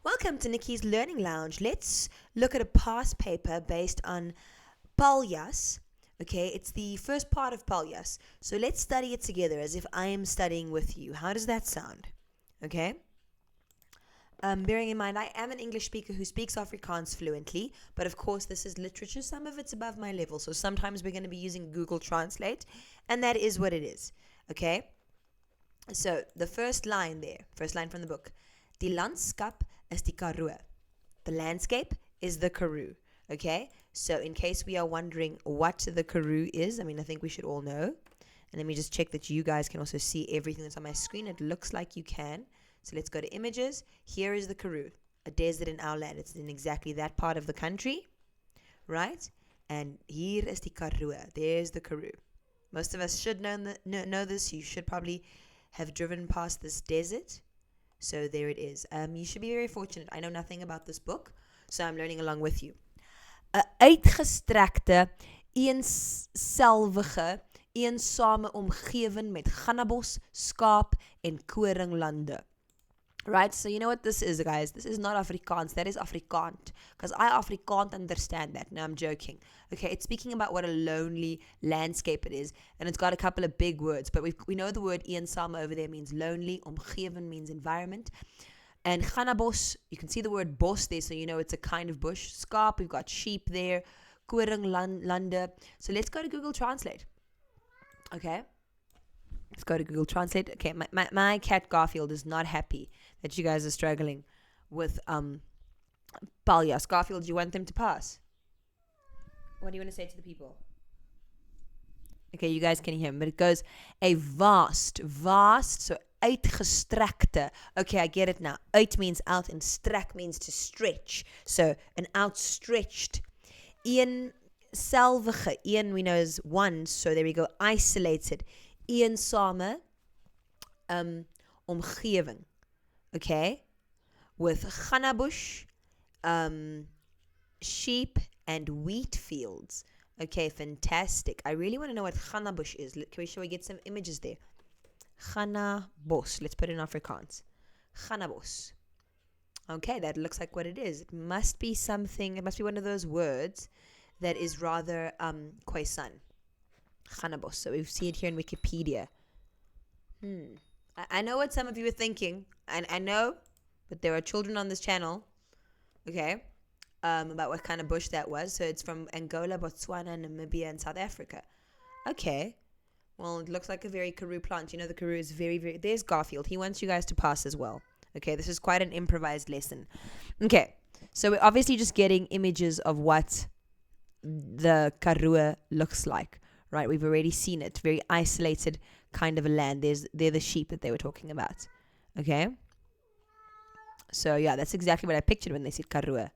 Welcome to Nikki's Learning Lounge. Let's look at a past paper based on Paljas. Okay, it's the first part of Paljas. So let's study it together as if I am studying with you. How does that sound? Okay. Bearing in mind, I am an English speaker who speaks Afrikaans fluently, but of course, this is literature. Some of it's above my level. So sometimes we're going to be using Google Translate, and that is what it is. Okay. So the first line from the book. Die landskap is die Karoo. The landscape is the Karoo. Okay? So in case we are wondering what the Karoo is, I think we should all know. And let me just check that you guys can also see everything that's on my screen. It looks like you can. So let's go to images. Here is the Karoo, a desert in our land. It's in exactly that part of the country, right? And here is the Karoo. There's the Karoo. Most of us should know this. You should probably have driven past this desert. So there it is. You should be very fortunate. I know nothing about this book, so I'm learning along with you. 'n uitgestrekte, eenselwige, eensame omgewing met gannabos, skaap en koringlande. Right, so you know what this is, guys? This is not Afrikaans, that is Afrikaans. Because I Afrikaans understand that. No, I'm joking. Okay, it's speaking about what a lonely landscape it is. And it's got a couple of big words. But we know the word eensame over there means lonely. Omgewing means environment. And gannabos, you can see the word bos there, so you know it's a kind of bush. Skaap, we've got sheep there. Koringlande. So let's go to Google Translate. Okay. Let's go to Google Translate. Okay, my cat Garfield is not happy that you guys are struggling with Paljas. Garfield, do you want them to pass? What do you want to say to the people? Okay, you guys can hear him, but it goes a vast, so uitgestrekte. Okay, I get it now. Uit means out and strek means to stretch. So an outstretched. Eenselwige. Een we know is one, so there we go. Isolated. Eensame omgewing, okay, with gannabush, sheep and wheat fields. Okay, fantastic. I really want to know what gannabush is. Shall we get some images there? Gannabos. Let's put it in Afrikaans. Gannabos. Okay, that looks like what it is. It must be something. It must be one of those words that is rather Khoisan. Gannabos. So we see it here in Wikipedia. I know what some of you are thinking, and I know, but there are children on this channel, okay, about what kind of bush that was. So it's from Angola, Botswana, Namibia, and South Africa. Okay. Well, it looks like a very Karoo plant. You know, the Karoo is very, very... There's Garfield. He wants you guys to pass as well. Okay, this is quite an improvised lesson. Okay, so we're obviously just getting images of what the Karoo looks like. Right, we've already seen it. Very isolated kind of a land. They're the sheep that they were talking about. Okay? So, yeah, that's exactly what I pictured when they said Karoo.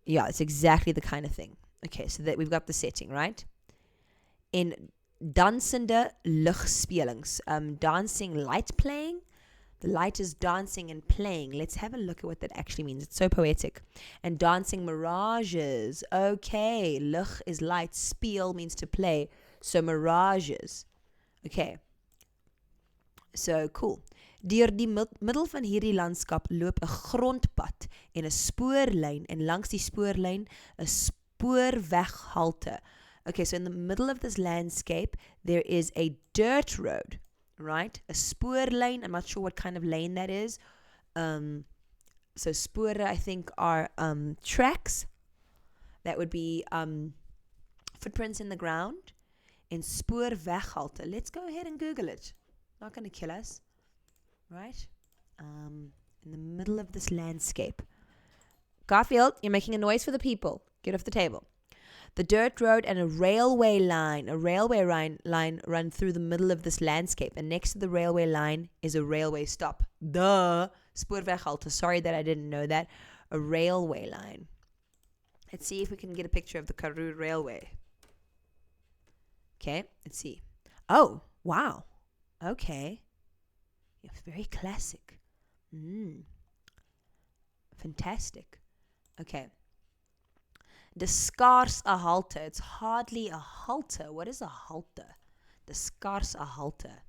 Yeah, it's exactly the kind of thing. Okay, so that we've got the setting, right? In dansende ligspelings. Dancing light playing. The light is dancing and playing. Let's have a look at what that actually means. It's so poetic. And dancing mirages. Okay. Lig is light. Speel means to play. So mirages. Okay. So cool. Deur die middel van hierdie landskap loop 'n grondpad en 'n spoorlyn en langs die spoorlyn 'n spoorweghalte. Okay, so in the middle of this landscape there is a dirt road. Right, a spoorlyn. I'm not sure what kind of lane that is. So spore, I think, are tracks. That would be footprints in the ground. En spoorweghalte. Let's go ahead and Google it. Not going to kill us, right? In the middle of this landscape. Garfield, you're making a noise for the people. Get off the table. The dirt road and a railway line run through the middle of this landscape. And next to the railway line is a railway stop. Duh. Spoorweghalte. Sorry that I didn't know that. A railway line. Let's see if we can get a picture of the Karoo Railway. Okay, let's see. Oh, wow. Okay. Yeah, very classic. Fantastic. Okay. The skaars 'n halte. It's hardly a halte. What is a halte? The skaars 'n halte.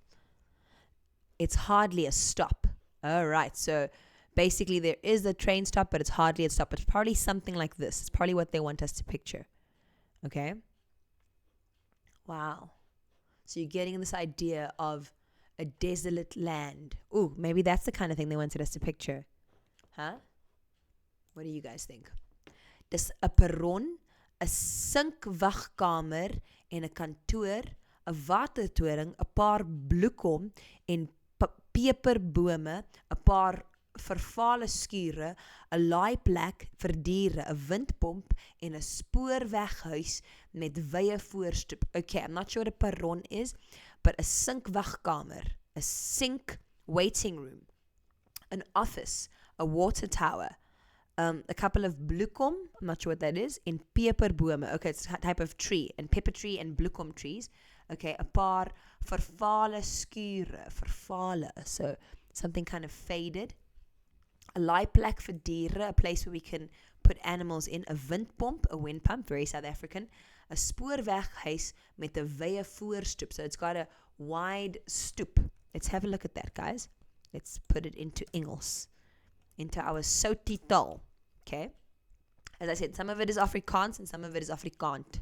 It's hardly a stop. All right. So Basically, there is a train stop, but it's hardly a stop. It's probably something like this. It's probably what they want us to picture. Okay? Wow. So you're getting this idea of a desolate land. Ooh, maybe that's the kind of thing they wanted us to picture. Huh? What do you guys think? Dis 'n perron, 'n sinkwagkamer en 'n kantoor, 'n watertoring, 'n paar bloekom en peperbome, 'n paar vervale skure, 'n laaiplek vir diere, 'n windpomp en 'n spoorweghuis met wye voorstoep. Okay, I'm not sure what a perron is, but 'n sinkwagkamer, 'n sink waiting room, an office, a water tower, a couple of bloekom, I'm not sure what that is, en peperbome. Okay, it's a type of tree, and pepper tree and bloekom trees. Okay, 'n paar vervale skure, vervale, so something kind of faded. A laaiplek vir diere, a place where we can put animals in. A windpomp, a wind pump, very South African. A spoorweghuis met 'n wye voorstoep, so it's got a wide stoep. Let's have a look at that, guys. Let's put it into Engels, into our Soti taal. Okay, as I said, some of it is Afrikaans and some of it is Afrikaans.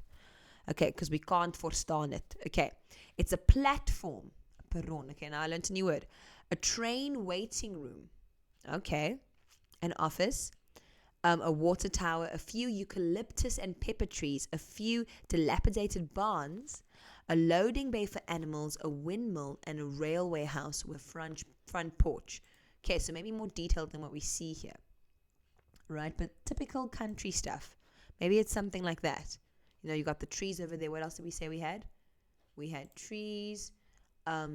Okay, because we can't verstaan it. Okay, it's a platform, a perron. Okay, now I learned a new word. A train waiting room. Okay, an office, a water tower, a few eucalyptus and pepper trees, a few dilapidated barns, a loading bay for animals, a windmill, and a railway house with front porch. Okay, so maybe more detailed than what we see here. Right, but typical country stuff. Maybe it's something like that. You know, you got the trees over there. What else did we say we had? We had trees, a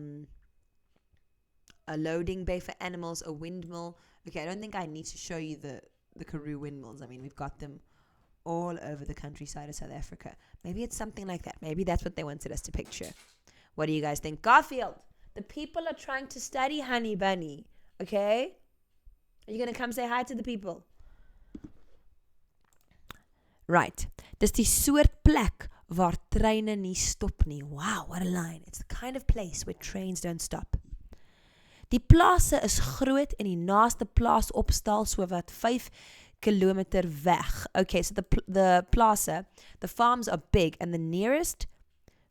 loading bay for animals, a windmill. Okay, I don't think I need to show you the Karoo windmills. I mean, we've got them all over the countryside of South Africa. Maybe it's something like that. Maybe that's what they wanted us to picture. What do you guys think? Garfield, the people are trying to study, honey bunny. Okay? Are you going to come say hi to the people? Right. Dis die soort plek waar treine nie stop nie. Wow, what a line. It's the kind of place where trains don't stop. Die plase is groot en die naaste plaas opstal so wat 5 kilometer weg. Okay, so the plaza, the farms are big and the nearest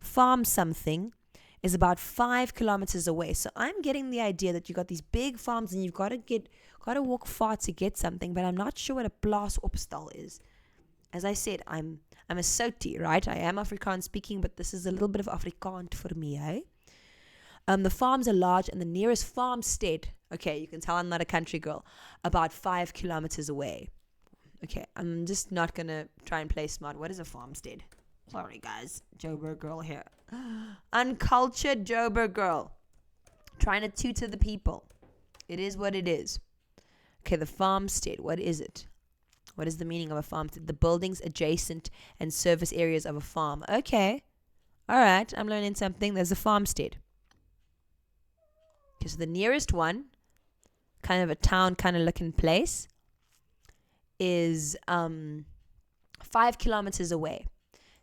farm something is about 5 kilometers away. So I'm getting the idea that you got these big farms and you've got to walk far to get something, but I'm not sure what a plaas opstal is. As I said, I'm a Soti, right? I am Afrikaans speaking, but this is a little bit of Afrikaans for me, eh? The farms are large and the nearest farmstead, okay, you can tell I'm not a country girl, about 5 kilometers away. Okay, I'm just not going to try and play smart. What is a farmstead? Sorry, guys. Joburg girl here. Uncultured Joburg girl. Trying to tutor the people. It is what it is. Okay, the farmstead. What is it? What is the meaning of a farmstead? The buildings adjacent and service areas of a farm. Okay. All right, I'm learning something. There's a farmstead. Okay, so the nearest one, kind of a town kind of looking place, is 5 kilometers away.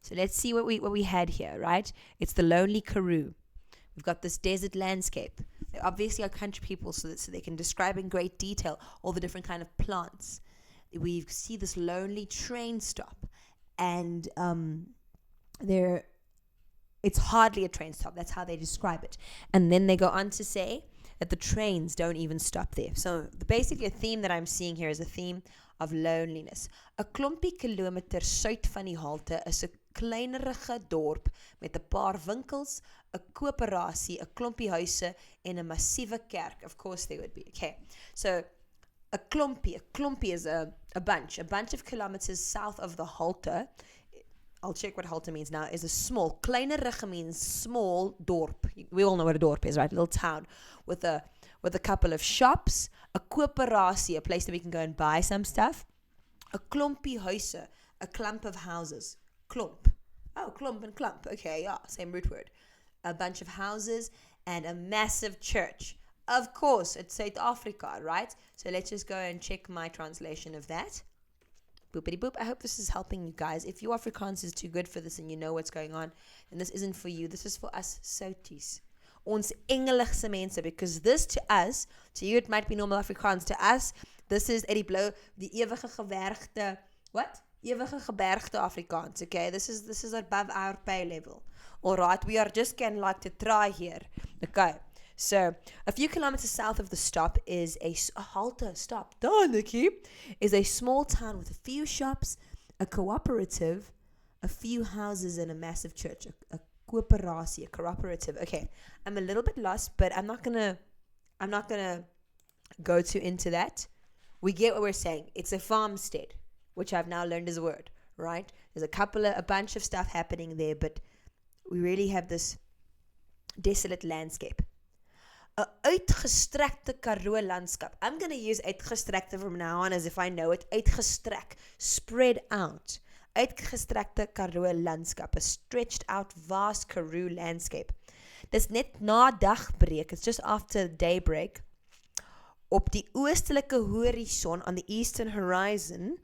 So let's see what we had here, right? It's the lonely Karoo. We've got this desert landscape. They obviously are country people, so they can describe in great detail all the different kind of plants. We see this lonely train stop, and it's hardly a train stop. That's how they describe it. And then they go on to say that the trains don't even stop there. So basically a theme that I'm seeing here is a theme of loneliness. 'n klompie kilometer suid van die halte is 'n kleinerige dorp met 'n paar winkels, 'n koöperasie, 'n klompie huise en 'n massiewe kerk. Of course there would be. Okay. So a klompie is a bunch of kilometers south of the halte. I'll check what halte means now. Is a small. Kleinerige means small dorp. We all know what a dorp is, right? A little town with a couple of shops, a koöperasie, a place that we can go and buy some stuff, a klompie huise, a clump of houses. Klomp. Oh, klomp and clump. Okay, yeah, same root word. A bunch of houses and a massive church. Of course, it's South Africa, right? So let's just go and check my translation of that. Boopity boop. I hope this is helping you guys. If your Afrikaans is too good for this and you know what's going on, then this isn't for you. This is for us Soties. ons engeligse mense, because this to us, to you it might be normal Afrikaans, to us, this is uit die blou, die ewige gewergde, what? Ewige gebergte Afrikaans, okay? This is above our pay level. Alright, we are just getting like to try here. Okay, so a few kilometers south of the stop is a halte, stop, Nikki, is a small town with a few shops, a cooperative, a few houses, and a massive church. A coöperasie, a cooperative. Okay, I'm a little bit lost, but I'm not gonna go too into that. We get what we're saying. It's a farmstead, which I've now learned is a word, right? There's a bunch of stuff happening there, but we really have this desolate landscape. 'n uitgestrekte Karoo landskap. I'm going to use uitgestrekte from now on as if I know it. Uitgestrek, spread out. Uitgestrekte Karoo landskap. A stretched out vast Karoo landscape. Dis net na dagbreek. It's just after daybreak. Op die oostelike horizon, on the eastern horizon,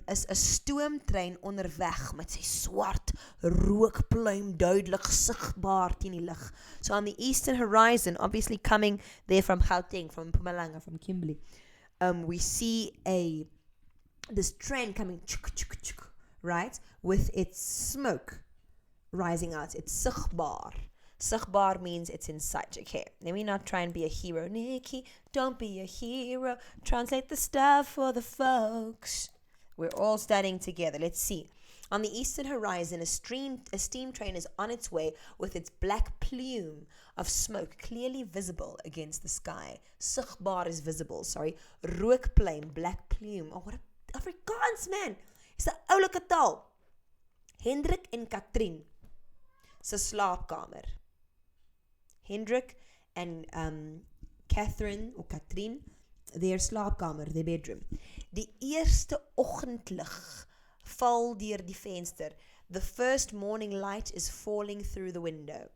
is 'n stoomtrein onderweg met sy swart rookpluim duidelik sigbaar teen die lug. So on the eastern horizon, obviously coming there from Gauteng, from Mpumalanga, from Kimberley, we see this train coming, right, with its smoke rising out. It's sigbaar. Sigbaar means it's in sight. Okay, let me not try and be a hero. Nikki, don't be a hero. Translate the stuff for the folks. We're all studying together. Let's see. On the eastern horizon, a steam train is on its way with its black plume of smoke clearly visible against the sky. Sigbaar is visible, sorry. Rookpluim, black plume. Oh, what a Afrikaans, man. It's 'n oulike taal. Hendrik en Katrien se slaapkamer. Hendrik and Catherine or Katrien, their slaapkamer, their bedroom. Die eerste oggendlig val deur die venster. The first morning light is falling through the window.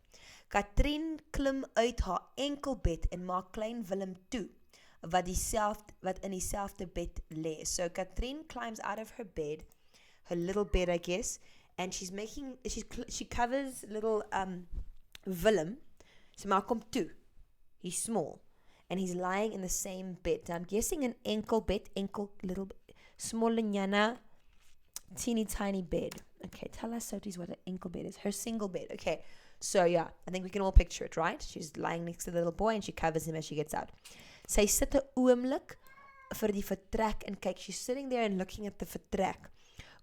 Katrien klim uit haar enkelbed en maak klein Willem toe, wat in dieselfde bed lê. So Katrien climbs out of her bed, her little bed, I guess, and she covers little Willem. So maak hom toe. He's small. And he's lying in the same bed. I'm guessing an ankle bed, little small nyana, teeny tiny bed. Okay, tell us, Soties, what an ankle bed is. Her single bed. Okay, so yeah, I think we can all picture it, right? She's lying next to the little boy and she covers him as she gets out. Sy sit 'n oomblik vir die vertrek en kyk. She's sitting there and looking at the vertrek.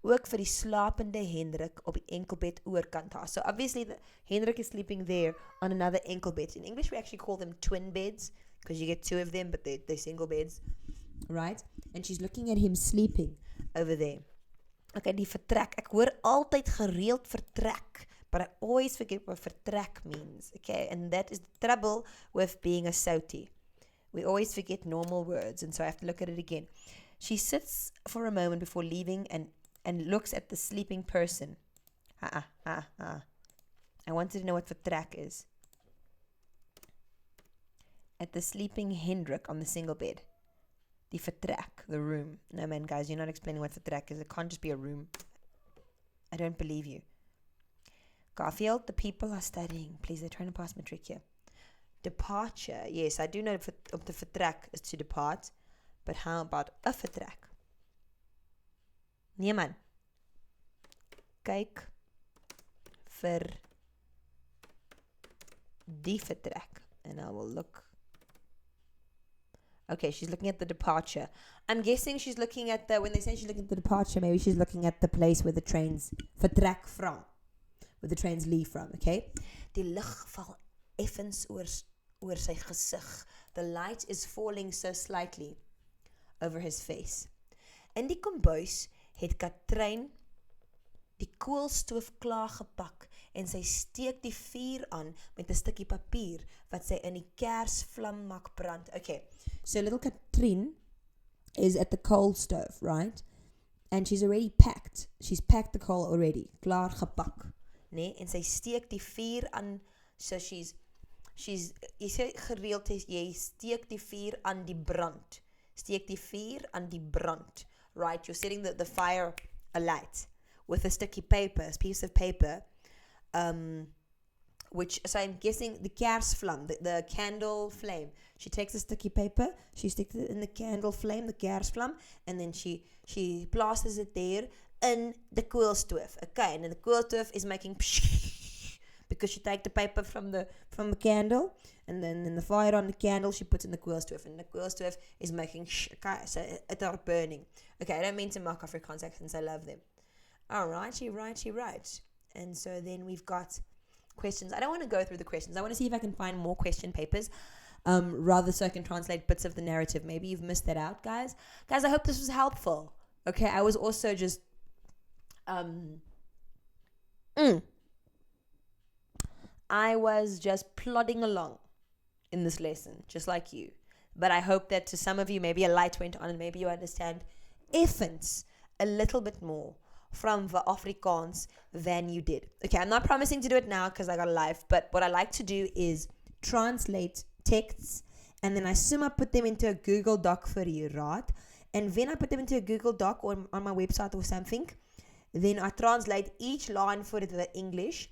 Ook vir die slapende Hendrik op die enkelbed oorkant haar. So obviously Hendrik is sleeping there on another ankle bed. In English we actually call them twin beds, because you get two of them, but they're single beds, right? And she's looking at him sleeping over there. Okay, die vertrek. Ek hoor altyd gereeld vertrek, but I always forget what vertrek means. Okay, and that is the trouble with being a Sauti. We always forget normal words, and so I have to look at it again. She sits for a moment before leaving and looks at the sleeping person. I wanted to know what vertrek is. At the sleeping Hendrik on the single bed. Die vertrek, the room. No man, guys, you're not explaining what vertrek is. It can't just be a room. I don't believe you. Garfield, the people are studying. Please, they're trying to pass matric here. Departure. Yes, I do know the vertrek is to depart. But how about a vertrek? Nee man. Kyk vir die vertrek. And I will look. Okay, she's looking at the departure. I'm guessing she's looking at when they say she's looking at the departure, maybe she's looking at the place where the trains vertrek from. Where the trains leave from, okay? Die lig val effens oor sy gesig. The light is falling so slightly over his face. In die kombuis het Katrien die koolstoof klaar gepak en sy steek die vuur aan met 'n stukkie papier wat sy in die kersvlam maak brand. Okay, so little Katrien is at the coal stove, right? And she's already packed. She's packed the coal already. Klaar gepak. Nee, en sy steek die vuur aan, so she's jy sê gereeld jy steek die vuur aan die brand. Steek die vuur aan die brand. Right, you're setting the fire alight with a sticky paper, a piece of paper, which, so I'm guessing the kersvlam, the candle flame. She takes a sticky paper, she sticks it in the candle flame, the kersvlam, and then she plasters it there in the koolstoof. Okay, and then the koolstoof is making because she takes the paper from the candle, and then in the fire on the candle she puts in the koolstoof, and the koolstoof is making okay, so it's not burning. Okay, I don't mean to mock Afrikaans accents, I love them. Alrighty, right. And so then we've got questions. I don't want to go through the questions. I want to see if I can find more question papers, rather so I can translate bits of the narrative. Maybe you've missed that out, guys. Guys, I hope this was helpful. Okay, I was also just I was just plodding along in this lesson, just like you. But I hope that to some of you, maybe a light went on and maybe you understand effens a little bit more from the Afrikaans than you did. Okay, I'm not promising to do it now because I got a life, but what I like to do is translate texts and then I put them into a Google Doc for you, right? And when I put them into a Google Doc or on my website or something, then I translate each line for the English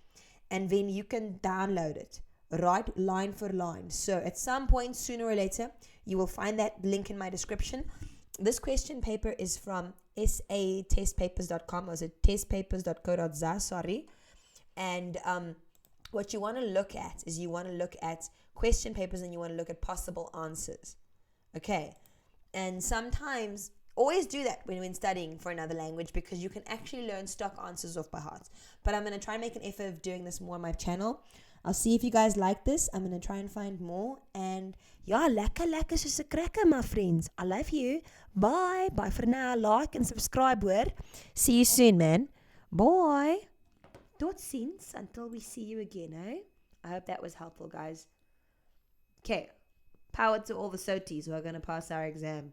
and then you can download it, right? Line for line. So at some point, sooner or later, you will find that link in my description. This question paper is from satestpapers.com, or is it testpapers.co.za, sorry. And what you want to look at is you want to look at question papers and you want to look at possible answers. Okay. And sometimes, always do that when studying for another language because you can actually learn stock answers off by heart. But I'm going to try and make an effort of doing this more on my channel. I'll see if you guys like this. I'm going to try and find more. And yeah, lekker soos 'n cracker, my friends. I love you. Bye. Bye for now. Like and subscribe, hoor. See you soon, man. Bye. Totsiens until we see you again, eh? I hope that was helpful, guys. Okay. Power to all the soties who are going to pass our exam.